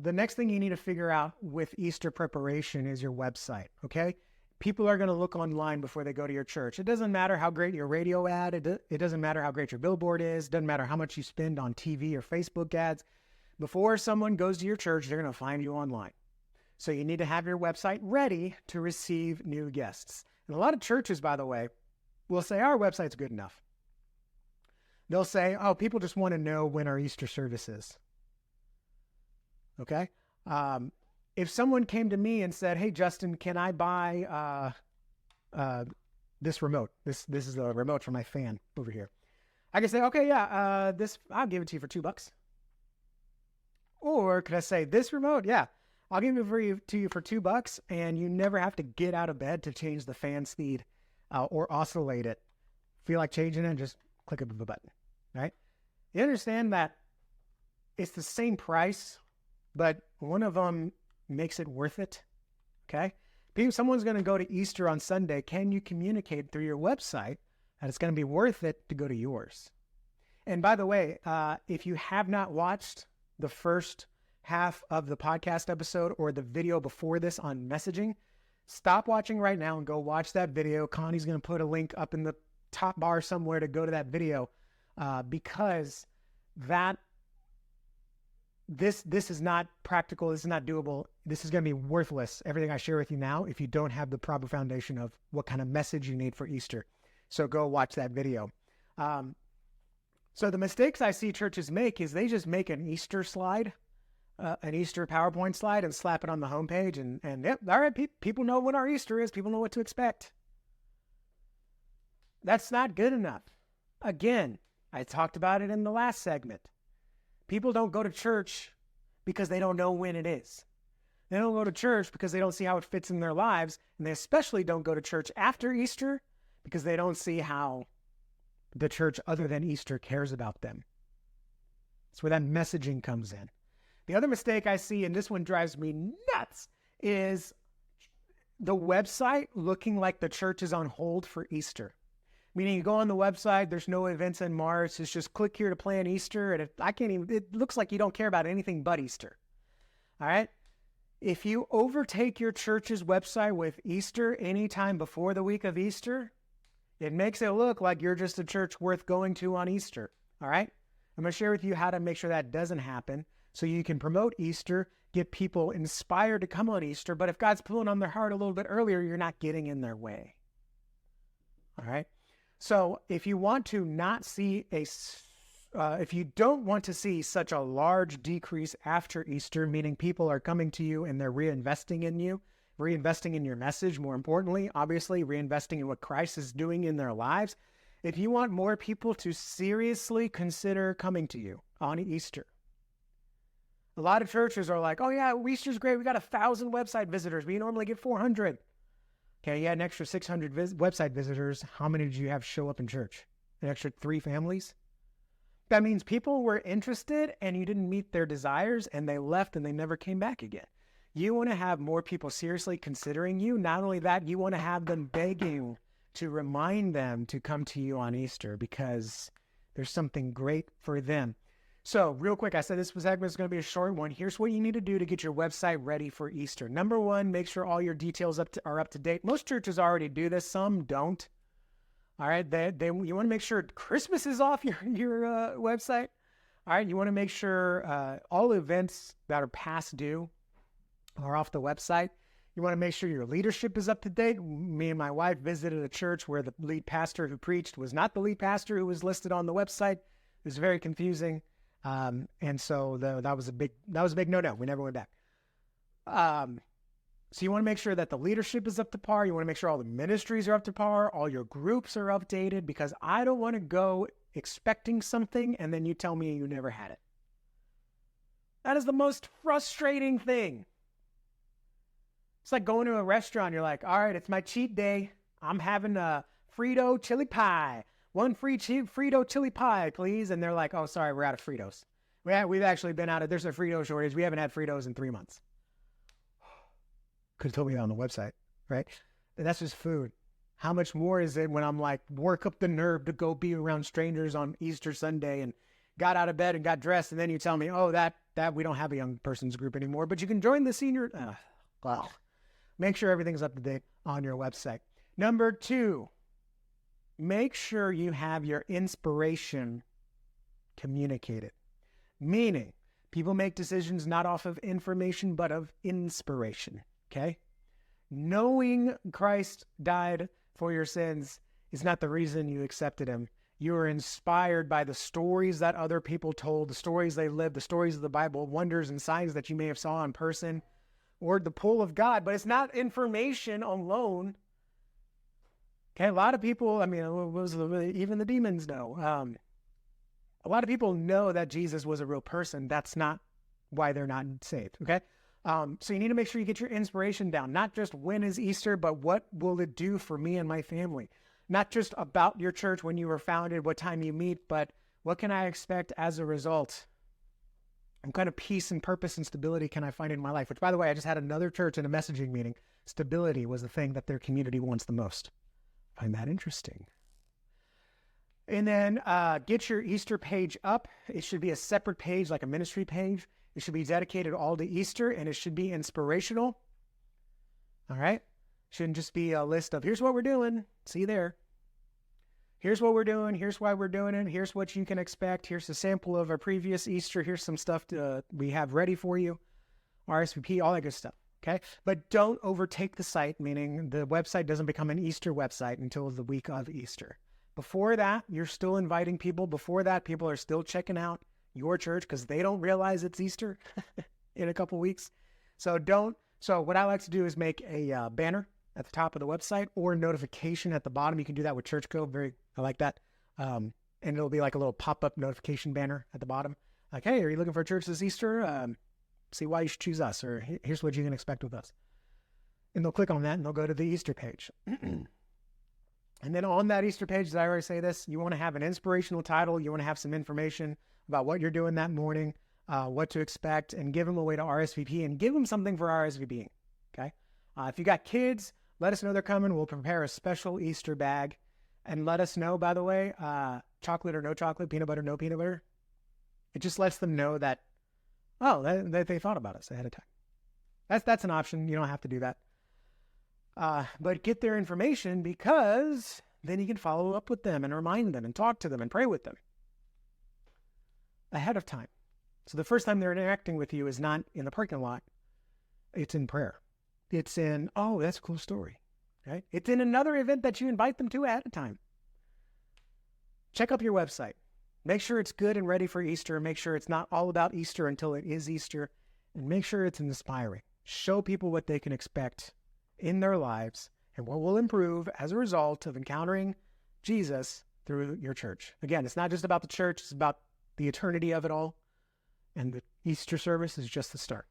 the next thing you need to figure out with Easter preparation is your website, okay? People are going to look online before they go to your church. It doesn't matter how great your radio ad, it doesn't matter how great your billboard is, it doesn't matter how much you spend on TV or Facebook ads. Before someone goes to your church, they're going to find you online. So you need to have your website ready to receive new guests. And a lot of churches, by the way, will say, our website's good enough. They'll say, oh, people just want to know when our Easter service is. Okay? If someone came to me and said, hey, Justin, can I buy this remote? This is the remote for my fan over here. I can say, okay, yeah, I'll give it to you for $2. Or could I say, this remote? Yeah, I'll give it to you for $2, and you never have to get out of bed to change the fan speed or oscillate it. Feel like changing it, just click of a button, right? You understand that it's the same price, but one of them makes it worth it, okay? Someone's going to go to Easter on Sunday. Can you communicate through your website that it's going to be worth it to go to yours? And by the way, if you have not watched the first half of the podcast episode or the video before this on messaging, stop watching right now and go watch that video. Connie's going to put a link up in the top bar somewhere to go to that video because this is not practical. This is not doable. This is going to be worthless, everything I share with you now, if you don't have the proper foundation of what kind of message you need for Easter. So go watch that video. So the mistakes I see churches make is they just make an Easter slide, an Easter PowerPoint slide, and slap it on the homepage. And yep, all right, people know when our Easter is. People know what to expect. That's not good enough. Again, I talked about it in the last segment. People don't go to church because they don't know when it is. They don't go to church because they don't see how it fits in their lives. And they especially don't go to church after Easter because they don't see how the church other than Easter cares about them. That's where that messaging comes in. The other mistake I see, and this one drives me nuts, is the website looking like the church is on hold for Easter. Meaning you go on the website, there's no events in March, it's just click here to plan Easter, and it looks like you don't care about anything but Easter. All right? If you overtake your church's website with Easter anytime before the week of Easter, it makes it look like you're just a church worth going to on Easter. All right? I'm going to share with you how to make sure that doesn't happen so you can promote Easter, get people inspired to come on Easter, but if God's pulling on their heart a little bit earlier, you're not getting in their way. All right? So if you want to not see if you don't want to see such a large decrease after Easter, meaning people are coming to you and they're reinvesting in you, reinvesting in your message, more importantly, obviously reinvesting in what Christ is doing in their lives. If you want more people to seriously consider coming to you on Easter, a lot of churches are like, oh yeah, Easter's great. We got 1,000 website visitors. We normally get 400. Okay, you had an extra 600 website visitors. How many did you have show up in church? An extra 3 families? That means people were interested and you didn't meet their desires and they left and they never came back again. You want to have more people seriously considering you. Not only that, you want to have them begging to remind them to come to you on Easter because there's something great for them. So real quick, I said this segment is going to be a short one. Here's what you need to do to get your website ready for Easter. Number one, make sure all your details are up to date. Most churches already do this. Some don't. All right. You want to make sure Christmas is off your website. All right. You want to make sure all events that are past due are off the website. You want to make sure your leadership is up to date. Me and my wife visited a church where the lead pastor who preached was not the lead pastor who was listed on the website. It was very confusing. And so that was a big no-no. We never went back. So you want to make sure that the leadership is up to par. You want to make sure all the ministries are up to par. All your groups are updated because I don't want to go expecting something and then you tell me you never had it. That is the most frustrating thing. It's like going to a restaurant. You're like, all right, it's my cheat day. I'm having a Frito chili pie. One free Frito chili pie, please. And they're like, oh, sorry, we're out of Fritos. We've actually been out of, there's a Frito shortage. We haven't had Fritos in 3 months. Could have told me that on the website, right? And that's just food. How much more is it when I'm like, work up the nerve to go be around strangers on Easter Sunday and got out of bed and got dressed. And then you tell me, oh, that that. We don't have a young person's group anymore, but you can join the senior. Well, make sure everything's up to date on your website. Number 2, make sure you have your inspiration communicated. Meaning, people make decisions not off of information, but of inspiration. Okay? Knowing Christ died for your sins is not the reason you accepted him. You are inspired by the stories that other people told, the stories they lived, the stories of the Bible, wonders and signs that you may have saw in person, or the pull of God. But it's not information alone. Okay, a lot of people, even the demons know. A lot of people know that Jesus was a real person. That's not why they're not saved, okay? So you need to make sure you get your inspiration down. Not just when is Easter, but what will it do for me and my family? Not just about your church when you were founded, what time you meet, but what can I expect as a result? What kind of peace and purpose and stability can I find in my life? Which, by the way, I just had another church in a messaging meeting. Stability was the thing that their community wants the most. I find that interesting. And then get your Easter page up. It should be a separate page, like a ministry page. It should be dedicated all to Easter, and it should be inspirational. All right? Shouldn't just be a list of, here's what we're doing. See you there. Here's what we're doing. Here's why we're doing it. Here's what you can expect. Here's a sample of our previous Easter. Here's some stuff we have ready for you. RSVP, all that good stuff. Okay? But don't overtake the site, meaning the website doesn't become an Easter website until the week of Easter. Before that, you're still inviting people. Before that, people are still checking out your church because they don't realize it's Easter in a couple weeks. So what I like to do is make a banner at the top of the website or a notification at the bottom. You can do that with ChurchCo. I like that. And it'll be like a little pop-up notification banner at the bottom. Like, hey, are you looking for a church this Easter? See why you should choose us, or here's what you can expect with us. And they'll click on that and they'll go to the Easter page. And then on that Easter page, did I already say this? You want to have an inspirational title. You want to have some information about what you're doing that morning, what to expect, and give them a way to RSVP and give them something for RSVPing. Okay? If you got kids, let us know they're coming. We'll prepare a special Easter bag. And let us know, by the way, chocolate or no chocolate, peanut butter, no peanut butter. It just lets them know that, they thought about us ahead of time. That's an option. You don't have to do that. But get their information, because then you can follow up with them and remind them and talk to them and pray with them ahead of time. So the first time they're interacting with you is not in the parking lot. It's in prayer. It's in, oh, that's a cool story. Right? It's in another event that you invite them to ahead of time. Check up your website. Make sure it's good and ready for Easter. Make sure it's not all about Easter until it is Easter. And make sure it's inspiring. Show people what they can expect in their lives and what will improve as a result of encountering Jesus through your church. Again, it's not just about the church. It's about the eternity of it all. And the Easter service is just the start.